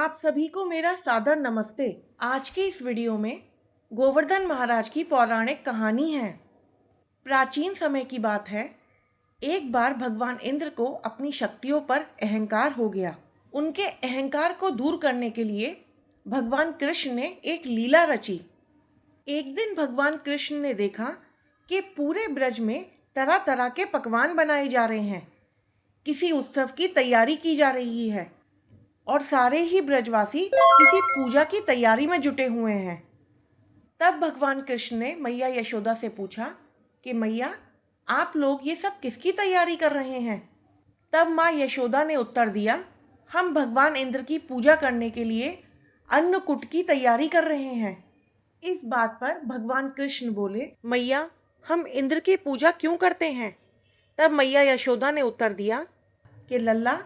आप सभी को मेरा सादर नमस्ते। आज के इस वीडियो में गोवर्धन महाराज की पौराणिक कहानी है। प्राचीन समय की बात है। एक बार भगवान इंद्र को अपनी शक्तियों पर अहंकार हो गया। उनके अहंकार को दूर करने के लिए भगवान कृष्ण ने एक लीला रची। एक दिन भगवान कृष्ण ने देखा कि पूरे ब्रज में तरह तरह के पकवान बनाए जा रहे हैं। किसी उत्सव की तैयारी की जा रही है और सारे ही ब्रजवासी किसी पूजा की तैयारी में जुटे हुए हैं। तब भगवान कृष्ण ने मैया यशोदा से पूछा कि मैया, आप लोग ये सब किसकी तैयारी कर रहे हैं? तब माँ यशोदा ने उत्तर दिया, हम भगवान इंद्र की पूजा करने के लिए अन्नकूट की तैयारी कर रहे हैं। इस बात पर भगवान कृष्ण बोले, मैया, हम इंद्र की पूजा क्यों करते हैं? तब मैया यशोदा ने उत्तर दिया कि लल्ला,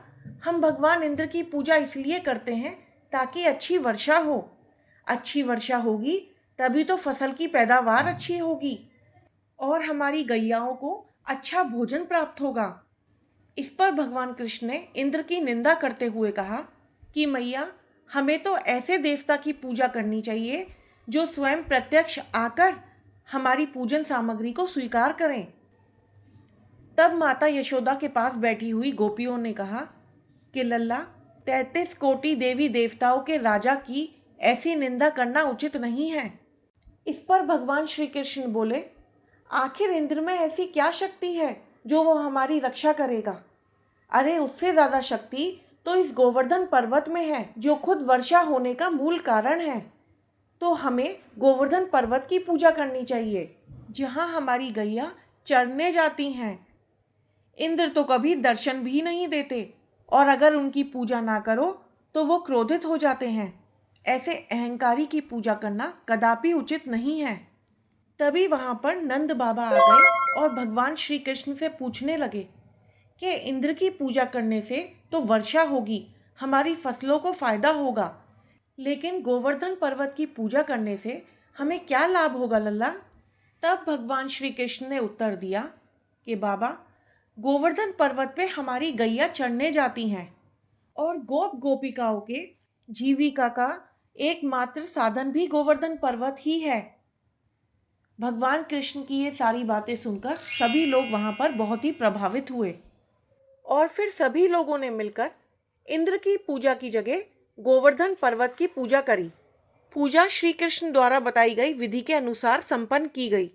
हम भगवान इंद्र की पूजा इसलिए करते हैं ताकि अच्छी वर्षा हो। अच्छी वर्षा होगी तभी तो फसल की पैदावार अच्छी होगी और हमारी गैयाओं को अच्छा भोजन प्राप्त होगा। इस पर भगवान कृष्ण ने इंद्र की निंदा करते हुए कहा कि मैया, हमें तो ऐसे देवता की पूजा करनी चाहिए जो स्वयं प्रत्यक्ष आकर हमारी पूजन सामग्री को स्वीकार करें। तब माता यशोदा के पास बैठी हुई गोपियों ने कहा कि लल्ला, 33 कोटि देवी देवताओं के राजा की ऐसी निंदा करना उचित नहीं है। इस पर भगवान श्री कृष्ण बोले, आखिर इंद्र में ऐसी क्या शक्ति है जो वो हमारी रक्षा करेगा? अरे, उससे ज़्यादा शक्ति तो इस गोवर्धन पर्वत में है जो खुद वर्षा होने का मूल कारण है। तो हमें गोवर्धन पर्वत की पूजा करनी चाहिए जहाँ हमारी गैया चरने जाती हैं। इंद्र तो कभी दर्शन भी नहीं देते और अगर उनकी पूजा ना करो तो वो क्रोधित हो जाते हैं। ऐसे अहंकारी की पूजा करना कदापि उचित नहीं है। तभी वहाँ पर नंद बाबा आ गए और भगवान श्री कृष्ण से पूछने लगे कि इंद्र की पूजा करने से तो वर्षा होगी, हमारी फसलों को फायदा होगा, लेकिन गोवर्धन पर्वत की पूजा करने से हमें क्या लाभ होगा लल्ला? तब भगवान श्री कृष्ण ने उत्तर दिया कि बाबा, गोवर्धन पर्वत पे हमारी गैया चढ़ने जाती हैं और गोप गोपिकाओं के जीविका का एकमात्र साधन भी गोवर्धन पर्वत ही है। भगवान कृष्ण की ये सारी बातें सुनकर सभी लोग वहाँ पर बहुत ही प्रभावित हुए और फिर सभी लोगों ने मिलकर इंद्र की पूजा की जगह गोवर्धन पर्वत की पूजा करी। पूजा श्री कृष्ण द्वारा बताई गई विधि के अनुसार संपन्न की गई।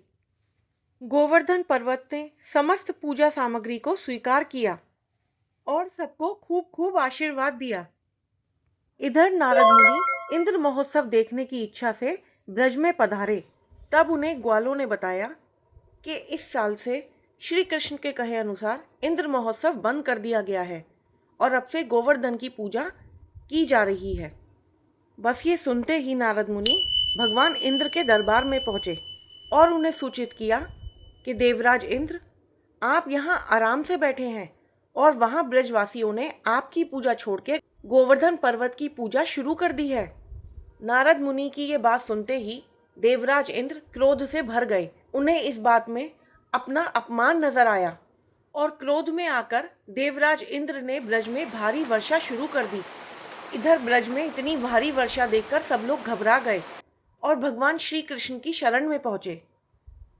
गोवर्धन पर्वत ने समस्त पूजा सामग्री को स्वीकार किया और सबको खूब खूब आशीर्वाद दिया। इधर नारद मुनि इंद्र महोत्सव देखने की इच्छा से ब्रज में पधारे। तब उन्हें ग्वालों ने बताया कि इस साल से श्री कृष्ण के कहे अनुसार इंद्र महोत्सव बंद कर दिया गया है और अब से गोवर्धन की पूजा की जा रही है। बस ये सुनते ही नारद मुनि भगवान इंद्र के दरबार में पहुँचे और उन्हें सूचित किया कि देवराज इंद्र, आप यहाँ आराम से बैठे हैं और वहाँ ब्रजवासियों ने आपकी पूजा छोड़ के गोवर्धन पर्वत की पूजा शुरू कर दी है। नारद मुनि की ये बात सुनते ही देवराज इंद्र क्रोध से भर गए। उन्हें इस बात में अपना अपमान नजर आया और क्रोध में आकर देवराज इंद्र ने ब्रज में भारी वर्षा शुरू कर दी। इधर ब्रज में इतनी भारी वर्षा देखकर सब लोग घबरा गए और भगवान श्री कृष्ण की शरण में पहुंचे।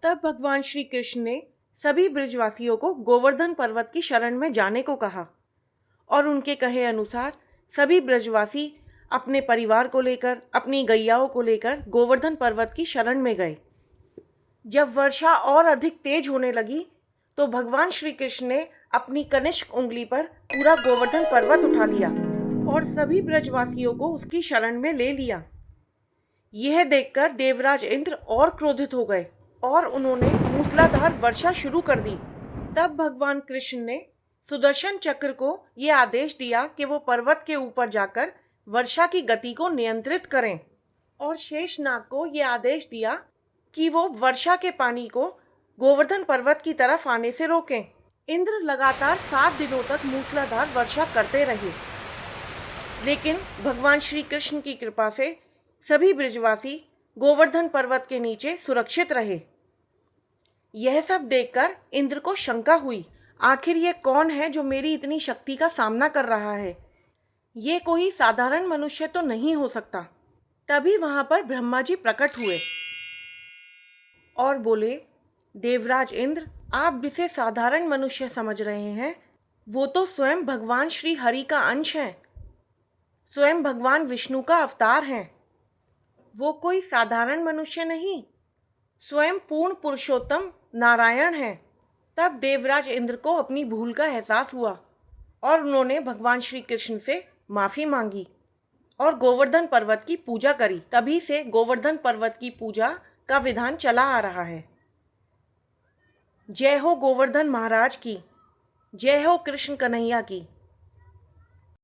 तब भगवान श्री कृष्ण ने सभी ब्रजवासियों को गोवर्धन पर्वत की शरण में जाने को कहा और उनके कहे अनुसार सभी ब्रजवासी अपने परिवार को लेकर, अपनी गैयाओं को लेकर गोवर्धन पर्वत की शरण में गए। जब वर्षा और अधिक तेज होने लगी तो भगवान श्री कृष्ण ने अपनी कनिष्क उंगली पर पूरा गोवर्धन पर्वत उठा लिया और सभी ब्रजवासियों को उसकी शरण में ले लिया। यह देखकर देवराज इंद्र और क्रोधित हो गए और उन्होंने मूसलाधार वर्षा शुरू कर दी। तब भगवान कृष्ण ने सुदर्शन चक्र को ये आदेश दिया कि वो पर्वत के ऊपर जाकर वर्षा की गति को नियंत्रित करें और शेषनाग को ये आदेश दिया कि वो वर्षा के पानी को गोवर्धन पर्वत की तरफ आने से रोकें। इंद्र लगातार 7 दिनों तक मूसलाधार वर्षा करते रहे, लेकिन भगवान श्री कृष्ण की कृपा से सभी ब्रजवासी गोवर्धन पर्वत के नीचे सुरक्षित रहे। यह सब देखकर इंद्र को शंका हुई, आखिर ये कौन है जो मेरी इतनी शक्ति का सामना कर रहा है? ये कोई साधारण मनुष्य तो नहीं हो सकता। तभी वहां पर ब्रह्मा जी प्रकट हुए और बोले, देवराज इंद्र, आप जिसे साधारण मनुष्य समझ रहे हैं, वो तो स्वयं भगवान श्री हरि का अंश है, स्वयं भगवान विष्णु का अवतार है। वो कोई साधारण मनुष्य नहीं, स्वयं पूर्ण पुरुषोत्तम नारायण है। तब देवराज इंद्र को अपनी भूल का एहसास हुआ और उन्होंने भगवान श्री कृष्ण से माफी मांगी और गोवर्धन पर्वत की पूजा करी। तभी से गोवर्धन पर्वत की पूजा का विधान चला आ रहा है। जय हो गोवर्धन महाराज की, जय हो कृष्ण कन्हैया की।